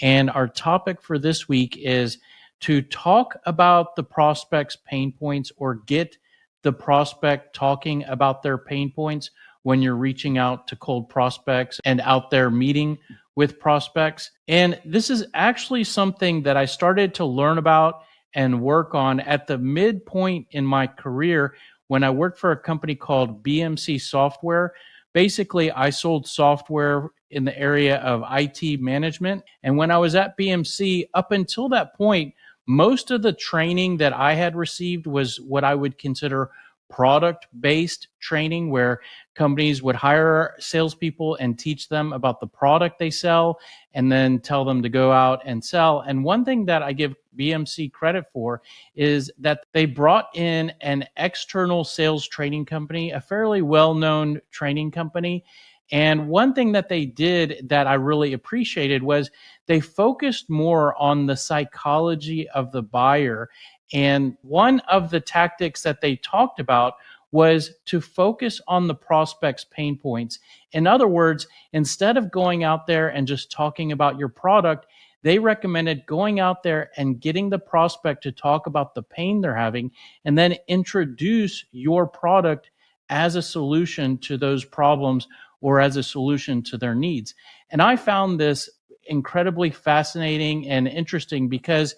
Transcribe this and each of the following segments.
And our topic for this week is to talk about the prospect's pain points or get the prospect talking about their pain points when you're reaching out to cold prospects and out there meeting with prospects. And this is actually something that I started to learn about and work on at the midpoint in my career when I worked for a company called BMC Software. Basically, I sold software in the area of IT management. And when I was at BMC, up until that point, most of the training that I had received was what I would consider product based training, where companies would hire salespeople and teach them about the product they sell and then tell them to go out and sell. And one thing that I give BMC credit for is that they brought in an external sales training company, a fairly well known training company. And one thing that they did that I really appreciated was they focused more on the psychology of the buyer. And one of the tactics that they talked about was to focus on the prospect's pain points. In other words, instead of going out there and just talking about your product, they recommended going out there and getting the prospect to talk about the pain they're having and then introduce your product as a solution to those problems or as a solution to their needs. And I found this incredibly fascinating and interesting because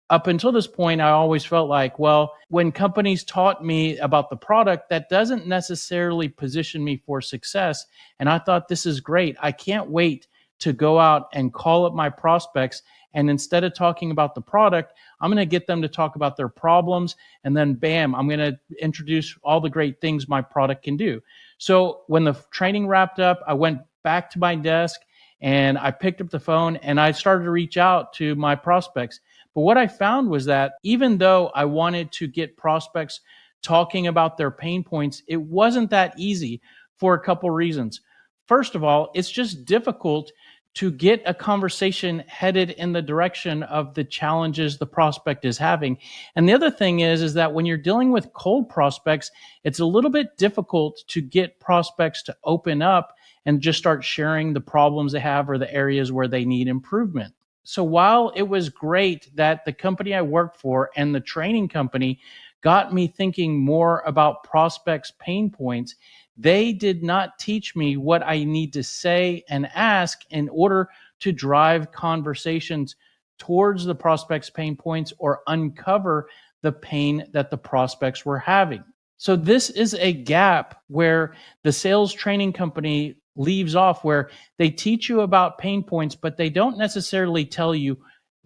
up until this point, I always felt like, well, when companies taught me about the product, that doesn't necessarily position me for success. And I thought, this is great. I can't wait to go out and call up my prospects. And instead of talking about the product, I'm going to get them to talk about their problems. And then bam, I'm going to introduce all the great things my product can do. So when the training wrapped up, I went back to my desk and I picked up the phone and I started to reach out to my prospects. But what I found was that even though I wanted to get prospects talking about their pain points, it wasn't that easy for a couple reasons. First of all, it's just difficult to get a conversation headed in the direction of the challenges the prospect is having. And the other thing is that when you're dealing with cold prospects, it's a little bit difficult to get prospects to open up and just start sharing the problems they have or the areas where they need improvement. So while it was great that the company I worked for and the training company got me thinking more about prospects' pain points, they did not teach me what I need to say and ask in order to drive conversations towards the prospects' pain points or uncover the pain that the prospects were having. So this is a gap where the sales training company leaves off, where they teach you about pain points, but they don't necessarily tell you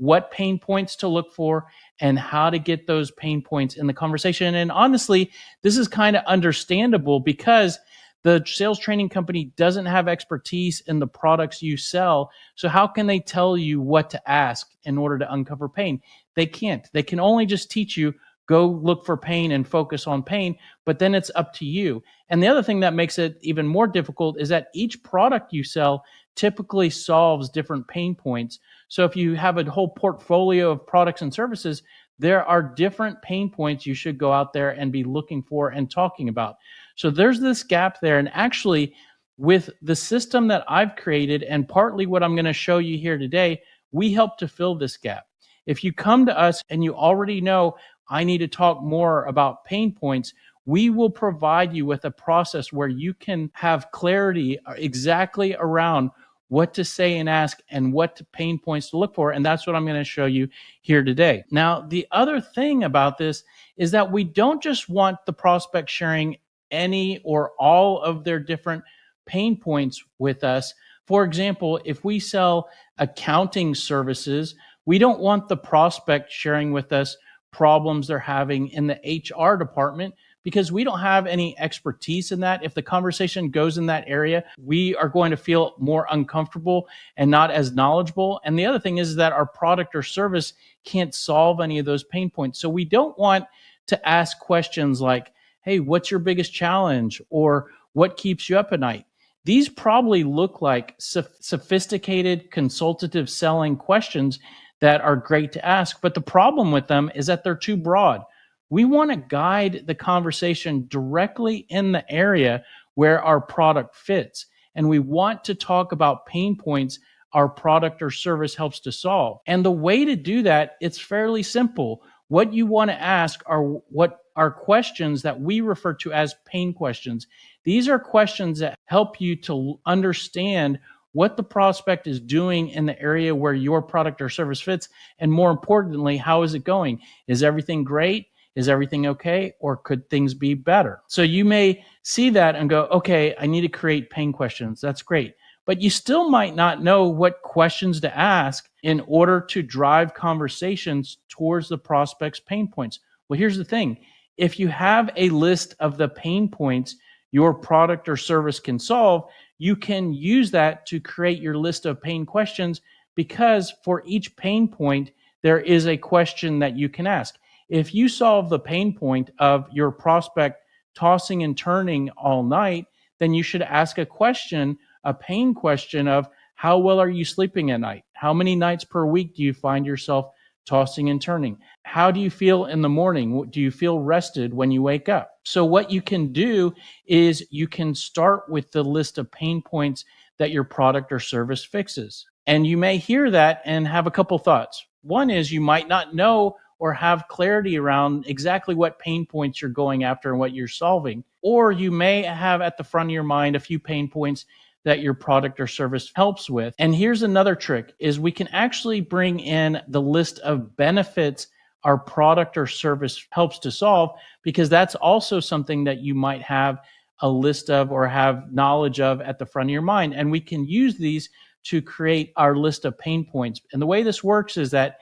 what pain points to look for and how to get those pain points in the conversation. And honestly, this is kind of understandable because the sales training company doesn't have expertise in the products you sell. So how can they tell you what to ask in order to uncover pain? They can't. They can only just teach you, go look for pain and focus on pain, but then it's up to you. And the other thing that makes it even more difficult is that each product you sell typically solves different pain points. So if you have a whole portfolio of products and services, there are different pain points you should go out there and be looking for and talking about. So there's this gap there. And actually, with the system that I've created and partly what I'm going to show you here today, we help to fill this gap. If you come to us and you already know, I need to talk more about pain points, we will provide you with a process where you can have clarity exactly around what to say and ask and what pain points to look for. And that's what I'm going to show you here today. Now, the other thing about this is that we don't just want the prospect sharing any or all of their different pain points with us. For example, if we sell accounting services, we don't want the prospect sharing with us problems they're having in the HR department because we don't have any expertise in that. If the conversation goes in that area, we are going to feel more uncomfortable and not as knowledgeable. And the other thing is that our product or service can't solve any of those pain points. So we don't want to ask questions like, hey, what's your biggest challenge? Or what keeps you up at night? These probably look like sophisticated consultative selling questions that are great to ask. But the problem with them is that they're too broad. We want to guide the conversation directly in the area where our product fits. And we want to talk about pain points our product or service helps to solve. And the way to do that, it's fairly simple. What you want to ask are what are questions that we refer to as pain questions. These are questions that help you to understand what the prospect is doing in the area where your product or service fits. And more importantly, how is it going? Is everything great? Is everything okay? Or could things be better? So you may see that and go, okay, I need to create pain questions. That's great. But you still might not know what questions to ask in order to drive conversations towards the prospect's pain points. Well, here's the thing. If you have a list of the pain points your product or service can solve, you can use that to create your list of pain questions, because for each pain point, there is a question that you can ask. If you solve the pain point of your prospect tossing and turning all night, then you should ask a question, a pain question of how well are you sleeping at night? How many nights per week do you find yourself tossing and turning? How do you feel in the morning? Do you feel rested when you wake up? So what you can do is you can start with the list of pain points that your product or service fixes. And you may hear that and have a couple thoughts. One is you might not know or have clarity around exactly what pain points you're going after and what you're solving. Or you may have at the front of your mind a few pain points that your product or service helps with. And here's another trick is we can actually bring in the list of benefits our product or service helps to solve, because that's also something that you might have a list of or have knowledge of at the front of your mind. And we can use these to create our list of pain points. And the way this works is that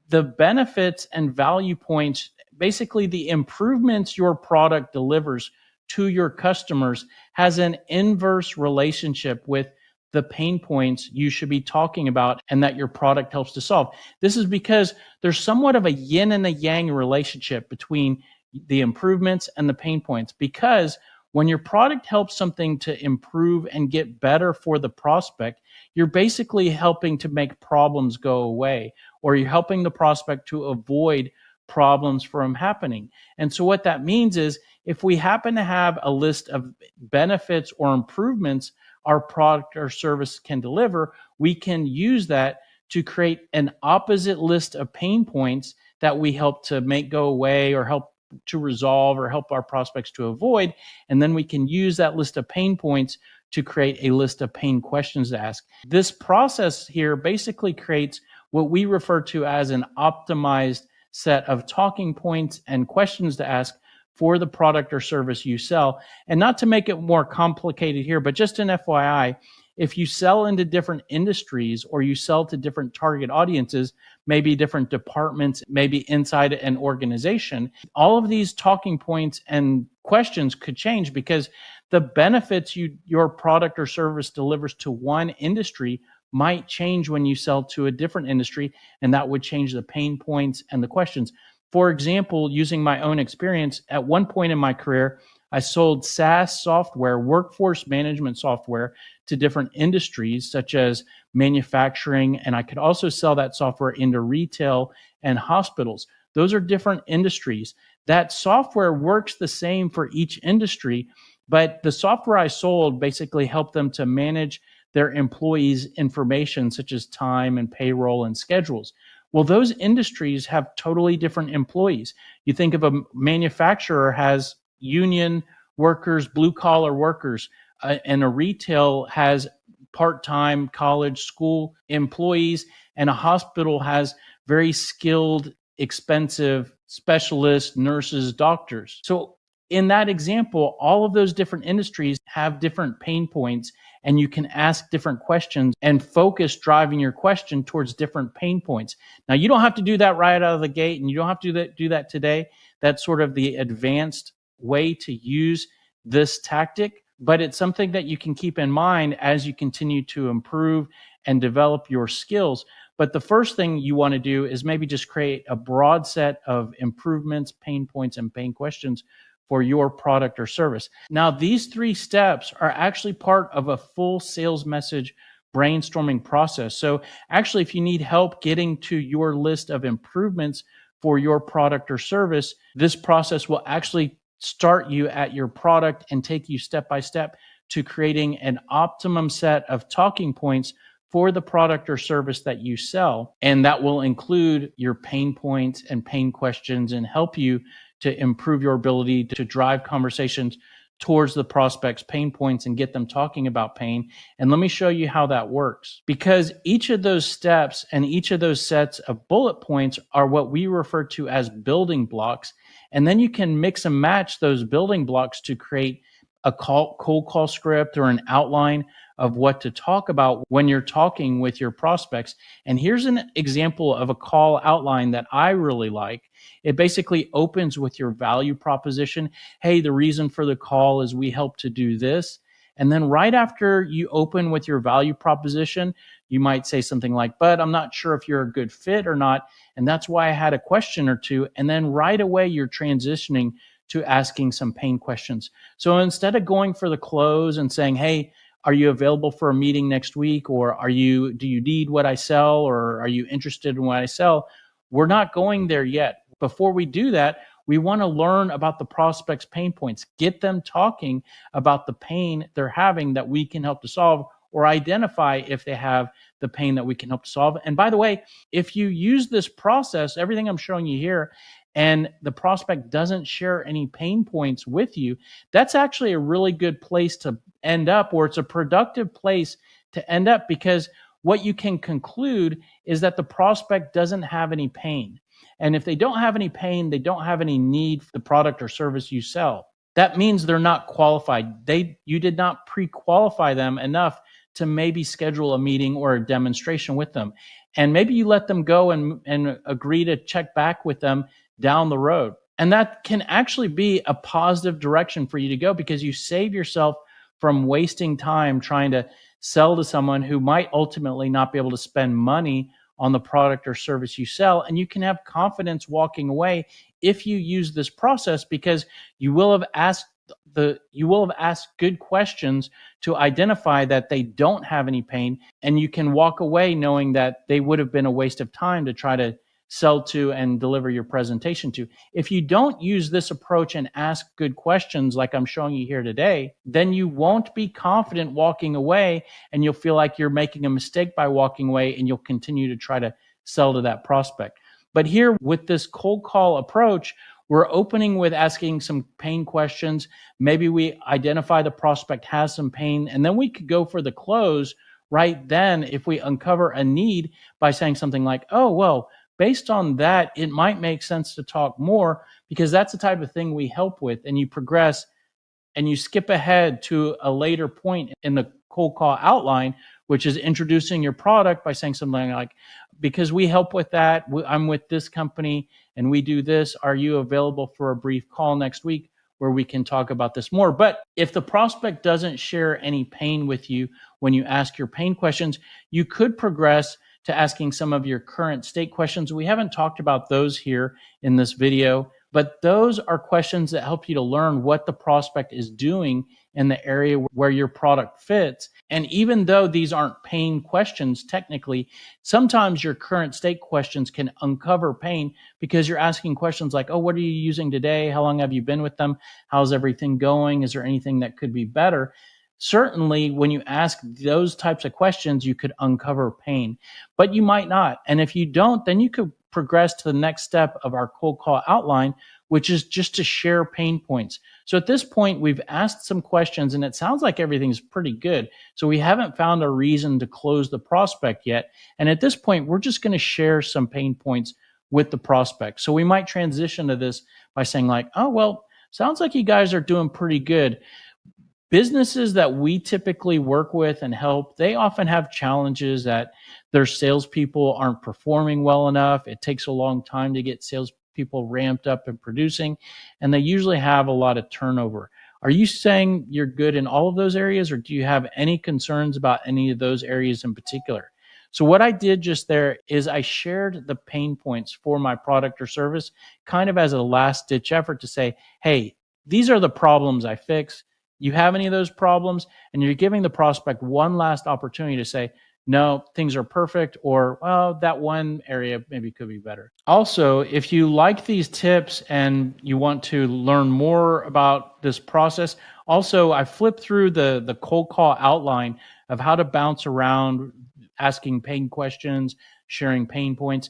the benefits and value points, basically the improvements your product delivers to your customers, has an inverse relationship with the pain points you should be talking about and that your product helps to solve. This is because there's somewhat of a yin and a yang relationship between the improvements and the pain points, because when your product helps something to improve and get better for the prospect, you're basically helping to make problems go away, or you're helping the prospect to avoid problems from happening. And so what that means is if we happen to have a list of benefits or improvements our product or service can deliver, we can use that to create an opposite list of pain points that we help to make go away or help to resolve or help our prospects to avoid. And then we can use that list of pain points to create a list of pain questions to ask. This process here basically creates what we refer to as an optimized set of talking points and questions to ask for the product or service you sell. And not to make it more complicated here, but just an FYI, if you sell into different industries or you sell to different target audiences, maybe different departments, maybe inside an organization, all of these talking points and questions could change, because the benefits your product or service delivers to one industry might change when you sell to a different industry, and that would change the pain points and the questions. For example, using my own experience, at one point in my career, I sold SaaS software, workforce management software, to different industries such as manufacturing, and I could also sell that software into retail and hospitals. Those are different industries. That software works the same for each industry, but the software I sold basically helped them to manage their employees' information, such as time and payroll and schedules. Well, those industries have totally different employees. You think of a manufacturer has union workers, blue collar workers, and a retail has part-time college school employees, and a hospital has very skilled, expensive specialists, nurses, doctors. So in that example, all of those different industries have different pain points, and you can ask different questions and focus driving your question towards different pain points. Now, you don't have to do that right out of the gate, and you don't have to do that today. That's sort of the advanced way to use this tactic, but it's something that you can keep in mind as you continue to improve and develop your skills. But the first thing you want to do is maybe just create a broad set of improvements, pain points, and pain questions for your product or service. Now, these 3 steps are actually part of a full sales message brainstorming process. So actually, if you need help getting to your list of improvements for your product or service, this process will actually start you at your product and take you step by step to creating an optimum set of talking points for the product or service that you sell. And that will include your pain points and pain questions and help you to improve your ability to drive conversations towards the prospect's pain points and get them talking about pain. And let me show you how that works. Because each of those steps and each of those sets of bullet points are what we refer to as building blocks. And then you can mix and match those building blocks to create a cold call script or an outline of what to talk about when you're talking with your prospects. And here's an example of a call outline that I really like. It basically opens with your value proposition. Hey, the reason for the call is we help to do this. And then right after you open with your value proposition, you might say something like, but I'm not sure if you're a good fit or not. And that's why I had a question or two. And then right away, you're transitioning to asking some pain questions. So instead of going for the close and saying, hey, are you available for a meeting next week? Or do you need what I sell? Or are you interested in what I sell? We're not going there yet. Before we do that, we want to learn about the prospect's pain points, get them talking about the pain they're having that we can help to solve, or identify if they have the pain that we can help to solve. And by the way, if you use this process, everything I'm showing you here, and the prospect doesn't share any pain points with you, that's actually a really good place to end up, or it's a productive place to end up, because what you can conclude is that the prospect doesn't have any pain. And if they don't have any pain, they don't have any need for the product or service you sell. That means they're not qualified. You did not pre-qualify them enough to maybe schedule a meeting or a demonstration with them. And maybe you let them go and agree to check back with them down the road. And that can actually be a positive direction for you to go, because you save yourself from wasting time trying to sell to someone who might ultimately not be able to spend money on the product or service you sell. And you can have confidence walking away if you use this process, because you will have asked good questions to identify that they don't have any pain, and you can walk away knowing that they would have been a waste of time to try to sell to and deliver your presentation to. If you don't use this approach and ask good questions like I'm showing you here today, then you won't be confident walking away, and you'll feel like you're making a mistake by walking away, and you'll continue to try to sell to that prospect. But here with this cold call approach, we're opening with asking some pain questions. Maybe we identify the prospect has some pain, and then we could go for the close right then if we uncover a need by saying something like, oh, well, based on that, it might make sense to talk more, because that's the type of thing we help with. And you progress and you skip ahead to a later point in the cold call outline, which is introducing your product by saying something like, because we help with that, I'm with this company and we do this. Are you available for a brief call next week where we can talk about this more? But if the prospect doesn't share any pain with you when you ask your pain questions, you could progress to asking some of your current state questions. We haven't talked about those here in this video, but those are questions that help you to learn what the prospect is doing in the area where your product fits. And even though these aren't pain questions, technically, sometimes your current state questions can uncover pain, because you're asking questions like, oh, what are you using today? How long have you been with them? How's everything going? Is there anything that could be better? Certainly, when you ask those types of questions, you could uncover pain, but you might not. And if you don't, then you could progress to the next step of our cold call outline, which is just to share pain points. So at this point, we've asked some questions and it sounds like everything's pretty good. So we haven't found a reason to close the prospect yet. And at this point, we're just going to share some pain points with the prospect. So we might transition to this by saying like, oh, well, sounds like you guys are doing pretty good. Businesses that we typically work with and help, they often have challenges that their salespeople aren't performing well enough. It takes a long time to get salespeople ramped up and producing, and they usually have a lot of turnover. Are you saying you're good in all of those areas, or do you have any concerns about any of those areas in particular? So what I did just there is I shared the pain points for my product or service kind of as a last ditch effort to say, hey, these are the problems I fix. You have any of those problems? And you're giving the prospect one last opportunity to say, no, things are perfect, or, well, that one area maybe could be better. Also, if you like these tips and you want to learn more about this process, also, I flipped through the cold call outline of how to bounce around asking pain questions, sharing pain points.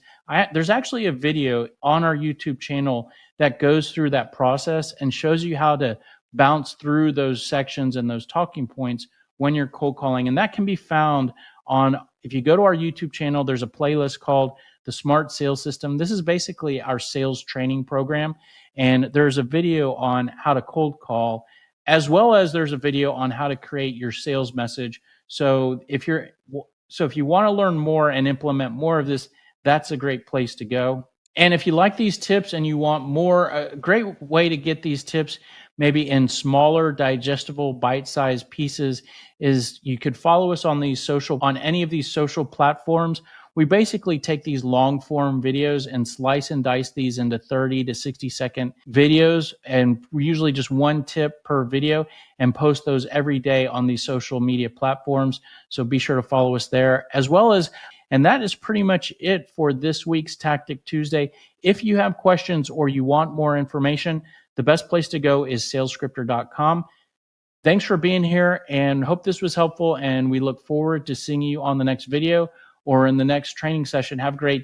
There's actually a video on our YouTube channel that goes through that process and shows you how to bounce through those sections and those talking points when you're cold calling. And that can be found on, if you go to our YouTube channel, there's a playlist called The Smart Sales System. This is basically our sales training program. And there's a video on how to cold call, as well as there's a video on how to create your sales message. So if you want to learn more and implement more of this, that's a great place to go. And if you like these tips and you want more, a great way to get these tips maybe in smaller, digestible, bite-sized pieces is you could follow us on any of these social platforms. We basically take these long form videos and slice and dice these into 30 to 60-second videos, and usually just one tip per video, and post those every day on these social media platforms. So be sure to follow us there, as well as, and that is pretty much it for this week's Tactic Tuesday. If you have questions or you want more information, the best place to go is salescripter.com. Thanks for being here, and hope this was helpful, and we look forward to seeing you on the next video or in the next training session. Have a great